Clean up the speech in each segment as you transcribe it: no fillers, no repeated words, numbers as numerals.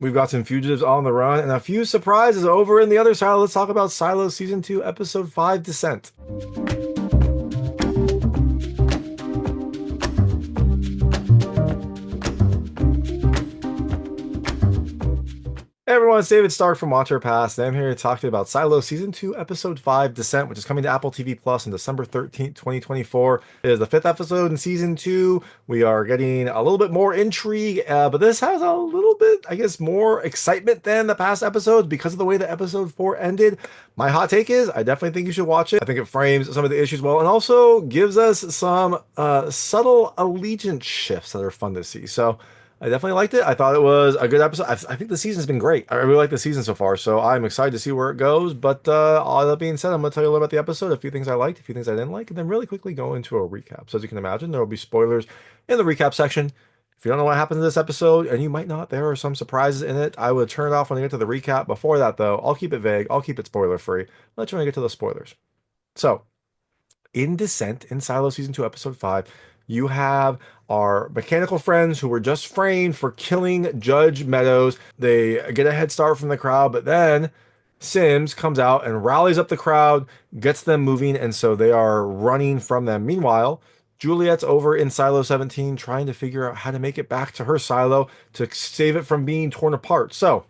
We've got some fugitives on the run and a few surprises over in the other silo. Let's talk about Silo Season 2, Episode 5, Descent. Hey everyone, it's David Stark from Watcher Pass, and I'm here to talk to you about Silo Season 2, Episode 5, Descent, which is coming to Apple TV Plus on December 13th, 2024. It is the fifth episode in Season 2. We are getting a little bit more intrigue, but this has a little bit, I guess, more excitement than the past episodes because of the way that Episode 4 ended. My hot take is, I definitely think you should watch it. I think it frames some of the issues well and also gives us some subtle allegiance shifts that are fun to see. So, I definitely liked it. I thought it was a good episode. I think the season's been great. I really like the season so far, so I'm excited to see where it goes. But all that being said, I'm going to tell you a little about the episode, a few things I liked, a few things I didn't like, and then really quickly go into a recap. So as you can imagine, there will be spoilers in the recap section. If you don't know what happened in this episode, and you might not, there are some surprises in it. I would turn it off when I get to the recap. Before that, though, I'll keep it vague. I'll keep it spoiler free. I'll let you when I get to the spoilers. So, in Descent, in Silo Season 2, Episode 5, you have our mechanical friends who were just framed for killing Judge Meadows. They get a head start from the crowd, but then Sims comes out and rallies up the crowd, gets them moving, and so they are running from them. Meanwhile, Juliette's over in Silo 17 trying to figure out how to make it back to her silo to save it from being torn apart. So,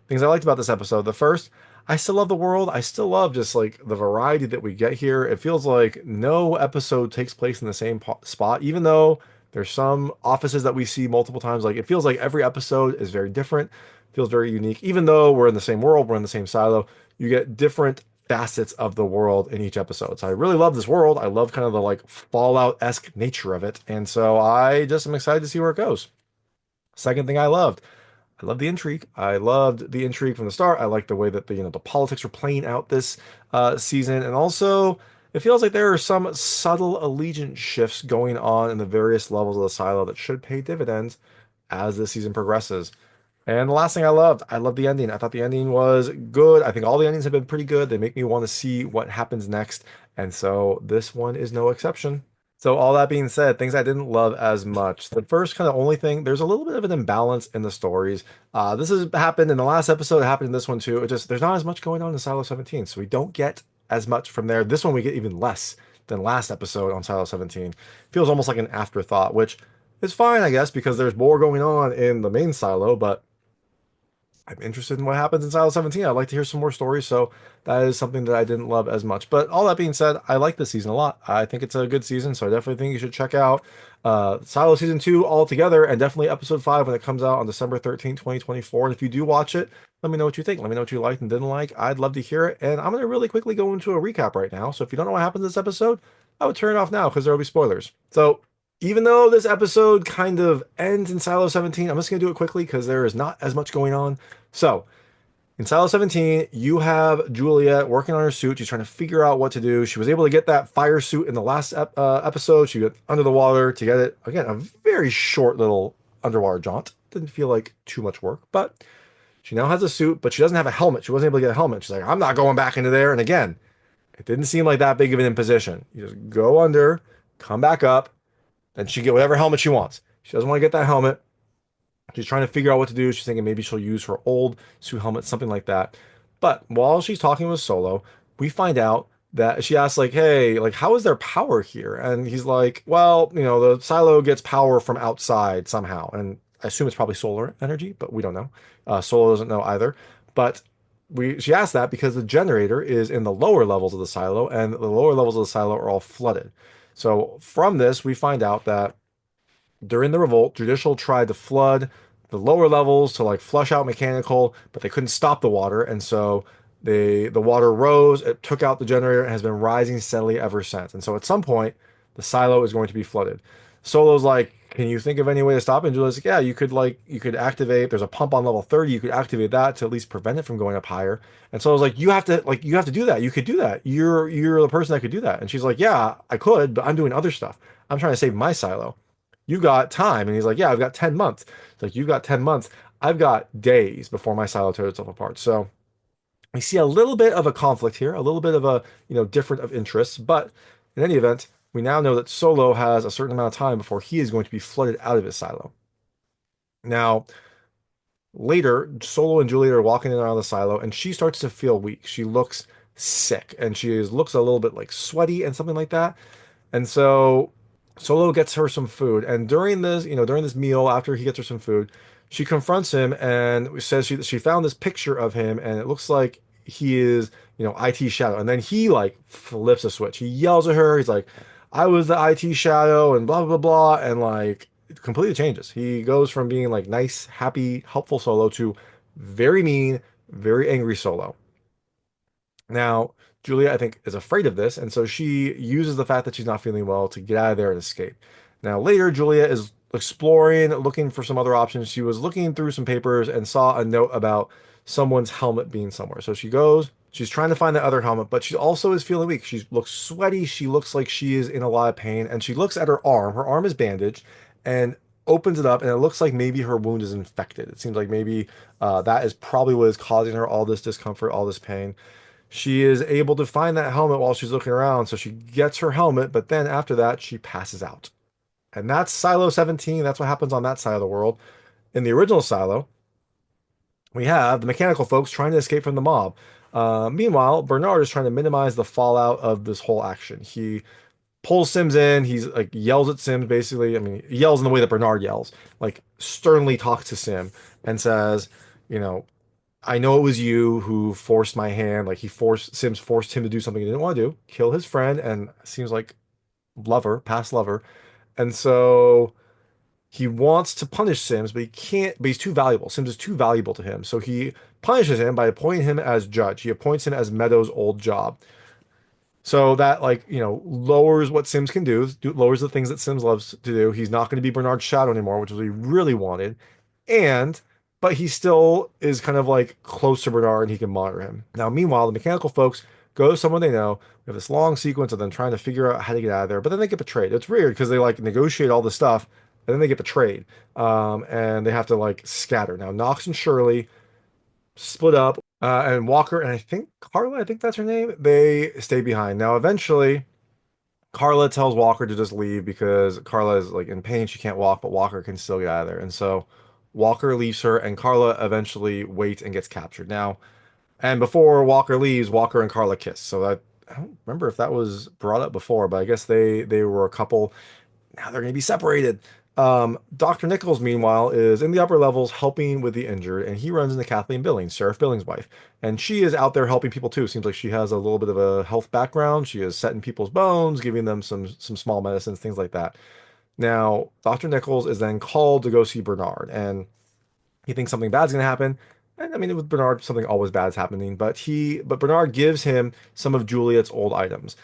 things I liked about this episode. The first, I still love the world. I still love just like the variety that we get here. It feels like no episode takes place in the same spot, even though there's some offices that we see multiple times. Like it feels like every episode is very different, feels very unique. Even though we're in the same world, we're in the same silo, you get different facets of the world in each episode. So I really love this world. I love kind of the like Fallout-esque nature of it. And so I just am excited to see where it goes. Second thing I love the intrigue. I loved the intrigue from the start. I like the way that the politics were playing out this season, and also it feels like there are some subtle allegiance shifts going on in the various levels of the silo that should pay dividends as the season progresses. And the last thing I loved the ending. I thought the ending was good. I think all the endings have been pretty good. They make me want to see what happens next, and so this one is no exception. So all that being said, things I didn't love as much. The first kind of only thing, there's a little bit of an imbalance in the stories. This has happened in the last episode, it happened in this one too. It just there's not as much going on in Silo 17, so we don't get as much from there. This one we get even less than last episode on Silo 17. Feels almost like an afterthought, which is fine, I guess, because there's more going on in the main silo, but I'm interested in what happens in Silo 17. I'd like to hear some more stories, so that is something that I didn't love as much. But all that being said, I like this season a lot. I think it's a good season, so I definitely think you should check out Silo Season 2 altogether, and definitely Episode 5 when it comes out on December 13th, 2024. And if you do watch it, let me know what you think. Let me know what you liked and didn't like. I'd love to hear it. And I'm going to really quickly go into a recap right now. So if you don't know what happens in this episode, I would turn it off now because there will be spoilers. So even though this episode kind of ends in Silo 17, I'm just going to do it quickly because there is not as much going on. So, in Silo 17, you have Juliette working on her suit. She's trying to figure out what to do. She was able to get that fire suit in the last episode. She got under the water to get it. Again, a very short little underwater jaunt. Didn't feel like too much work, but she now has a suit, but she doesn't have a helmet. She wasn't able to get a helmet. She's like, I'm not going back into there. And again, it didn't seem like that big of an imposition. You just go under, come back up, and she get whatever helmet she wants. She doesn't want to get that helmet. She's trying to figure out what to do. She's thinking maybe she'll use her old suit helmet, something like that. But while she's talking with Solo, we find out that she asks, like, hey, like, how is there power here? And he's like, well, the silo gets power from outside somehow. And I assume it's probably solar energy, but we don't know. Solo doesn't know either. But she asked that because the generator is in the lower levels of the silo, and the lower levels of the silo are all flooded. So from this, we find out that during the revolt, Judicial tried to flood the lower levels to like flush out mechanical, but they couldn't stop the water, and so the water rose, it took out the generator, and has been rising steadily ever since. And so at some point, the silo is going to be flooded. Solo's like, can you think of any way to stop it? And Julia's like, yeah, you could activate, there's a pump on level 30, you could activate that to at least prevent it from going up higher. And Solo's like, you have to do that. You could do that. You're the person that could do that. And she's like, yeah, I could, but I'm doing other stuff. I'm trying to save my silo. You got time. And he's like, yeah, I've got 10 months. It's like, you've got 10 months. I've got days before my silo tears itself apart. So we see a little bit of a conflict here, a little bit of a, different of interests. But in any event, we now know that Solo has a certain amount of time before he is going to be flooded out of his silo. Now, Later, Solo and Juliet are walking in around the silo, and she starts to feel weak. She looks sick, and looks a little bit like sweaty and something like that. And so Solo gets her some food, and during this meal, after he gets her some food, she confronts him and says she found this picture of him, and it looks like he is, IT Shadow. And then he like flips a switch. He yells at her. He's like, "I was the IT Shadow," and blah blah blah, and like it completely changes. He goes from being like nice, happy, helpful Solo to very mean, very angry Solo. Now, Julia, I think, is afraid of this, and so she uses the fact that she's not feeling well to get out of there and escape. Now, later, Julia is exploring, looking for some other options. She was looking through some papers and saw a note about someone's helmet being somewhere. So she goes, she's trying to find the other helmet, but she also is feeling weak. She looks sweaty. She looks like she is in a lot of pain, and she looks at her arm. Her arm is bandaged, and opens it up, and it looks like maybe her wound is infected. It seems like maybe that is probably what is causing her all this discomfort, all this pain. She is able to find that helmet while she's looking around, so she gets her helmet, but then after that, she passes out. And that's Silo 17. That's what happens on that side of the world. In the original Silo, we have the mechanical folks trying to escape from the mob. Meanwhile, Bernard is trying to minimize the fallout of this whole action. He pulls Sims in. He's like yells at Sims basically. I mean, he yells in the way that Bernard yells, like sternly talks to Sim and says, you know, I know it was you who forced my hand. Like Sims forced him to do something he didn't want to do, kill his friend, and seems like past lover. And so he wants to punish Sims, but he can't, but he's too valuable. Sims is too valuable to him. So he punishes him by appointing him as judge. He appoints him as Meadows' old job. So that like, lowers what Sims can do, lowers the things that Sims loves to do. He's not going to be Bernard's shadow anymore, which is what he really wanted. And but he still is kind of like close to Bernard and he can monitor him. Now, meanwhile, the mechanical folks go to someone they know. We have this long sequence of them trying to figure out how to get out of there, but then they get betrayed. It's weird because they like negotiate all this stuff and then they get betrayed. And they have to like scatter. Now, Knox and Shirley split up, and Walker and I think Carla, I think that's her name, they stay behind. Now, eventually, Carla tells Walker to just leave because Carla is like in pain. She can't walk, but Walker can still get out of there. And so Walker leaves her, and Carla eventually waits and gets captured. Now, and before Walker leaves, Walker and Carla kiss. So that I don't remember if that was brought up before, but I guess they were a couple. Now they're going to be separated. Dr. Nichols, meanwhile, is in the upper levels helping with the injured, and he runs into Kathleen Billings, Sheriff Billings' wife. And she is out there helping people too. Seems like she has a little bit of a health background. She is setting people's bones, giving them some small medicines, things like that. Now, Dr. Nichols is then called to go see Bernard, and he thinks something bad's going to happen. And I mean, with Bernard, something always bad is happening. But Bernard gives him some of Juliet's old items.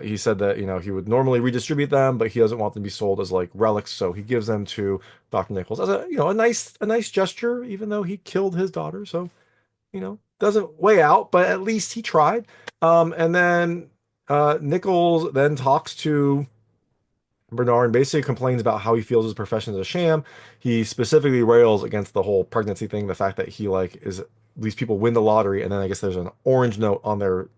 He said that he would normally redistribute them, but he doesn't want them to be sold as like relics, so he gives them to Dr. Nichols as a nice gesture, even though he killed his daughter. So doesn't weigh out, but at least he tried. And then Nichols then talks to Bernard basically complains about how he feels his profession is a sham. He specifically rails against the whole pregnancy thing, the fact that he like is these people win the lottery and then I guess there's an orange note on their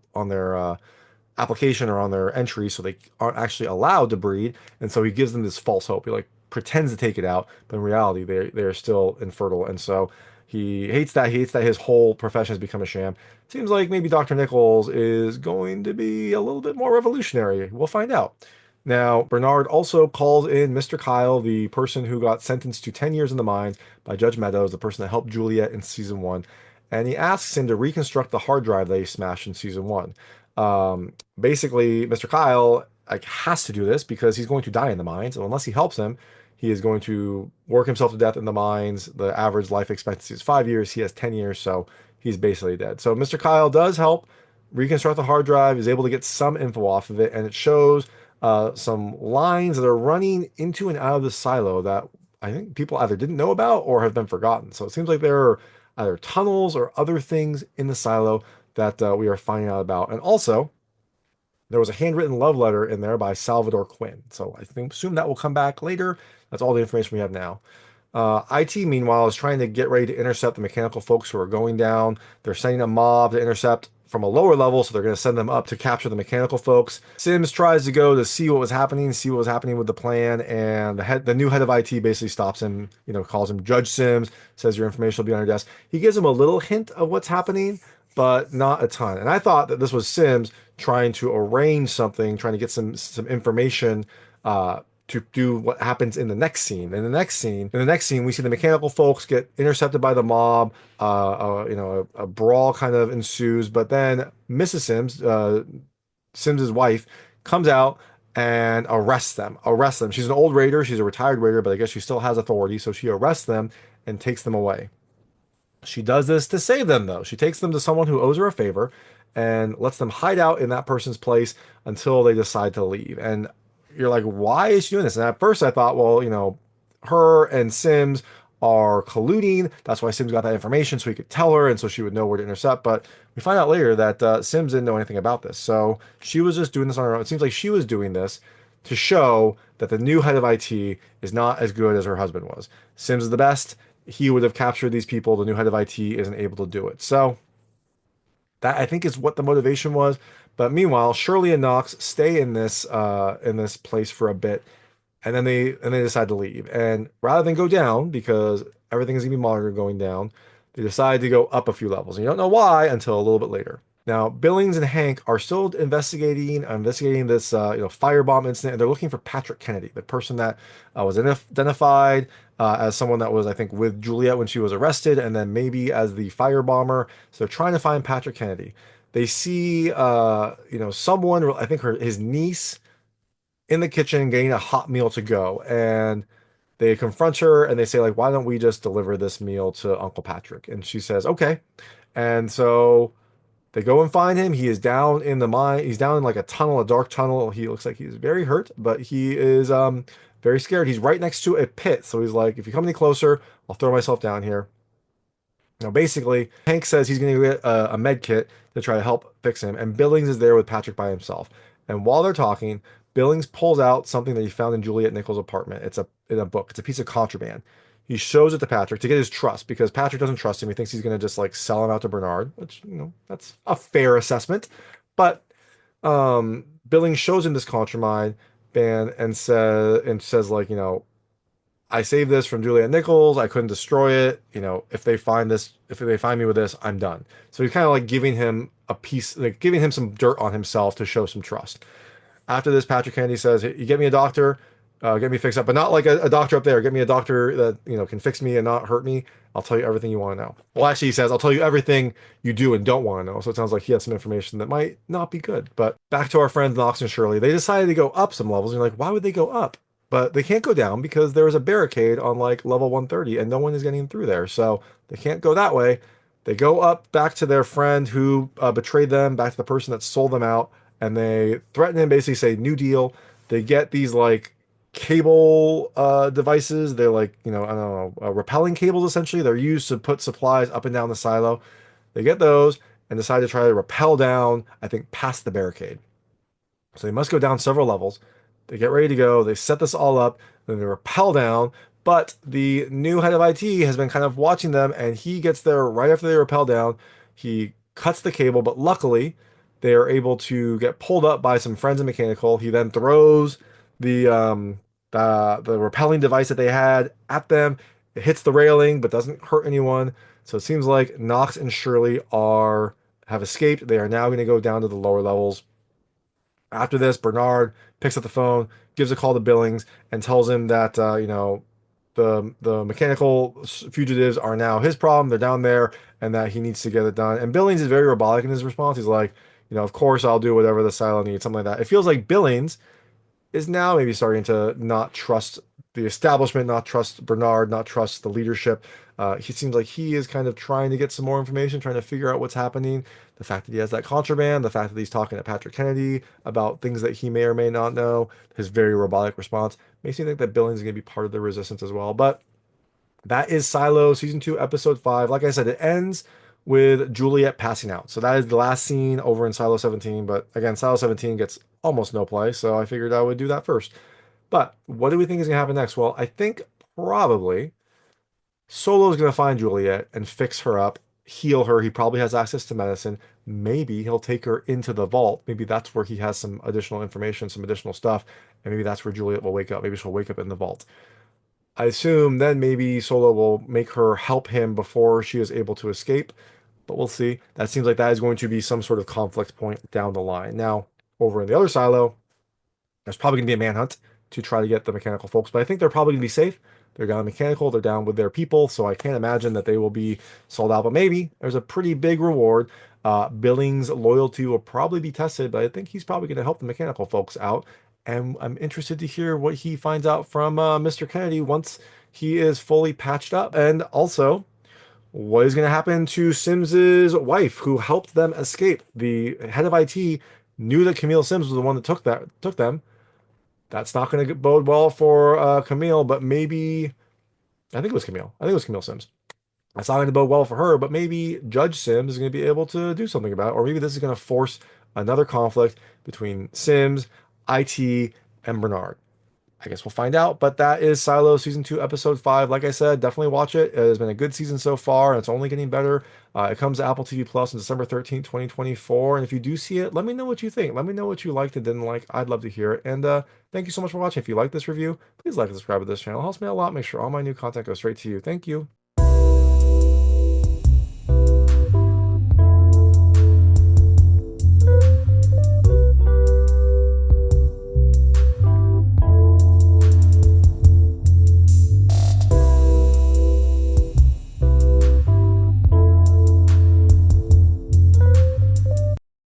application or on their entry, so they aren't actually allowed to breed. And so he gives them this false hope. He like pretends to take it out, but in reality they're still infertile. And so he hates that. He hates that his whole profession has become a sham. Seems like maybe Dr. Nichols is going to be a little bit more revolutionary. We'll find out. Now, Bernard also calls in Mr. Kyle, the person who got sentenced to 10 years in the mines by Judge Meadows, the person that helped Juliet in season one, and he asks him to reconstruct the hard drive that he smashed in season one. Basically, Mr. Kyle like has to do this because he's going to die in the mines, and unless he helps him, he is going to work himself to death in the mines. The average life expectancy is 5 years. He has 10 years, so he's basically dead. So Mr. Kyle does help reconstruct the hard drive, is able to get some info off of it, and it shows some lines that are running into and out of the silo that I think people either didn't know about or have been forgotten. So it seems like there are either tunnels or other things in the silo that we are finding out about. And also, there was a handwritten love letter in there by Salvador Quinn. So I think assume that will come back later. That's all the information we have now. IT, meanwhile, is trying to get ready to intercept the mechanical folks who are going down. They're sending a mob to intercept from a lower level, so they're going to send them up to capture the mechanical folks. Sims tries to go to see what was happening, see what was happening with the plan, and the new head of IT basically stops him, calls him Judge Sims, says your information will be on your desk. He gives him a little hint of what's happening, but not a ton. And I thought that this was Sims trying to arrange something, trying to get some information to do what happens in the next scene. In the next scene, we see the mechanical folks get intercepted by the mob. A brawl kind of ensues, but then Mrs. Sims, Sims's wife, comes out and arrests them. Arrests them. She's an old raider. She's a retired raider, but I guess she still has authority, so she arrests them and takes them away. She does this to save them, though. She takes them to someone who owes her a favor and lets them hide out in that person's place until they decide to leave. And you're like, why is she doing this? And at first I thought, well, her and Sims are colluding. That's why Sims got that information so he could tell her and so she would know where to intercept. But we find out later that Sims didn't know anything about this. So she was just doing this on her own. It seems like she was doing this to show that the new head of IT is not as good as her husband was. Sims is the best. He would have captured these people. The new head of IT isn't able to do it. So that I think is what the motivation was. But meanwhile, Shirley and Knox stay in this place for a bit, and then they decide to leave. And rather than go down, because everything is gonna be monitored going down, they decide to go up a few levels. And you don't know why until a little bit later. Now, Billings and Hank are still investigating this firebomb incident, and they're looking for Patrick Kennedy, the person that was identified as someone that was, I think, with Juliette when she was arrested, and then maybe as the firebomber. So they're trying to find Patrick Kennedy. They see, someone, I think his niece, in the kitchen getting a hot meal to go, and they confront her and they say like, why don't we just deliver this meal to Uncle Patrick? And she says, okay. And so they go and find him. He is down in the mine. He's down in like a tunnel, a dark tunnel. He looks like he's very hurt, but he is very scared. He's right next to a pit. So he's like, if you come any closer, I'll throw myself down here. Now, basically, Hank says he's going to get a med kit to try to help fix him, and Billings is there with Patrick by himself. And while they're talking, Billings pulls out something that he found in Juliette Nichols' apartment. It's in a book. It's a piece of contraband. He shows it to Patrick to get his trust because Patrick doesn't trust him. He thinks he's going to just like sell him out to Bernard, which that's a fair assessment. But Billings shows him this contraband and says like I saved this from Juliette Nichols. I couldn't destroy it. If they find me with this, I'm done. So he's kind of like giving him a piece, like giving him some dirt on himself to show some trust. After this, Patrick Kennedy says, hey, you get me a doctor, get me fixed up, but not like a doctor up there. Get me a doctor that, can fix me and not hurt me. I'll tell you everything you want to know. Well, actually, he says, I'll tell you everything you do and don't want to know. So it sounds like he has some information that might not be good. But back to our friends, Knox and Shirley. They decided to go up some levels. And you're like, why would they go up? But they can't go down because there is a barricade on like level 130 and no one is getting through there. So they can't go that way. They go up back to their friend who betrayed them, back to the person that sold them out, and they threaten him, basically say, new deal. They get these like cable devices. They're like, I don't know, repelling cables essentially. They're used to put supplies up and down the silo. They get those and decide to try to rappel down, I think, past the barricade. So they must go down several levels. They get ready to go. They set this all up. Then they rappel down. But the new head of IT has been kind of watching them, and he gets there right after they rappel down. He cuts the cable, but luckily they are able to get pulled up by some friends in mechanical. He then throws the repelling device that they had at them. It hits the railing, but doesn't hurt anyone. So it seems like Knox and Shirley have escaped. They are now going to go down to the lower levels. After this, Bernard picks up the phone, gives a call to Billings, and tells him that the mechanical fugitives are now his problem. They're down there, and that he needs to get it done. And Billings is very robotic in his response. He's like, of course I'll do whatever the silo needs, something like that. It feels like Billings is now maybe starting to not trust the establishment, not trust Bernard, not trust the leadership. He seems like he is kind of trying to get some more information, trying to figure out what's happening. The fact that he has that contraband, the fact that he's talking to Patrick Kennedy about things that he may or may not know, his very robotic response makes me think that Billings is going to be part of the resistance as well. But that is Silo Season 2, Episode 5. Like I said, it ends with Juliette passing out. So that is the last scene over in Silo 17. But again, Silo 17 gets almost no play, so I figured I would do that first. But what do we think is going to happen next? Well, I think probably Solo is going to find Juliette and fix her up. heal her. He probably has access to medicine. Maybe he'll take her into the vault. Maybe that's where he has some additional information, some additional stuff, and maybe that's where Juliet will wake up. Maybe she'll wake up in the vault. I assume then maybe Solo will make her help him before she is able to escape, but we'll see. That seems like that is going to be some sort of conflict point down the line. Now, over in the other silo, there's probably going to be a manhunt to try to get the mechanical folks, but I think they're probably going to be safe. They're down mechanical, they're down with their people, so I can't imagine that they will be sold out. But maybe there's a pretty big reward. Billings' loyalty will probably be tested, but I think he's probably going to help the mechanical folks out. And I'm interested to hear what he finds out from Mr. Kennedy once he is fully patched up. And also, what is going to happen to Sims's wife, who helped them escape? The head of IT knew that Camille Sims was the one that took them. That's not going to bode well for Camille, but maybe I think it was Camille. I think it was Camille Sims. That's not going to bode well for her, but maybe Judge Sims is going to be able to do something about it, or maybe this is going to force another conflict between Sims, IT, and Bernard. I guess we'll find out, but that is Silo Season 2, Episode 5. Like I said, definitely watch it. It has been a good season so far, and it's only getting better. It comes to Apple TV Plus on December 13th, 2024. And if you do see it, let me know what you think. Let me know what you liked and didn't like. I'd love to hear it. And thank you so much for watching. If you like this review, please like and subscribe to this channel. It helps me out a lot. Make sure all my new content goes straight to you. Thank you.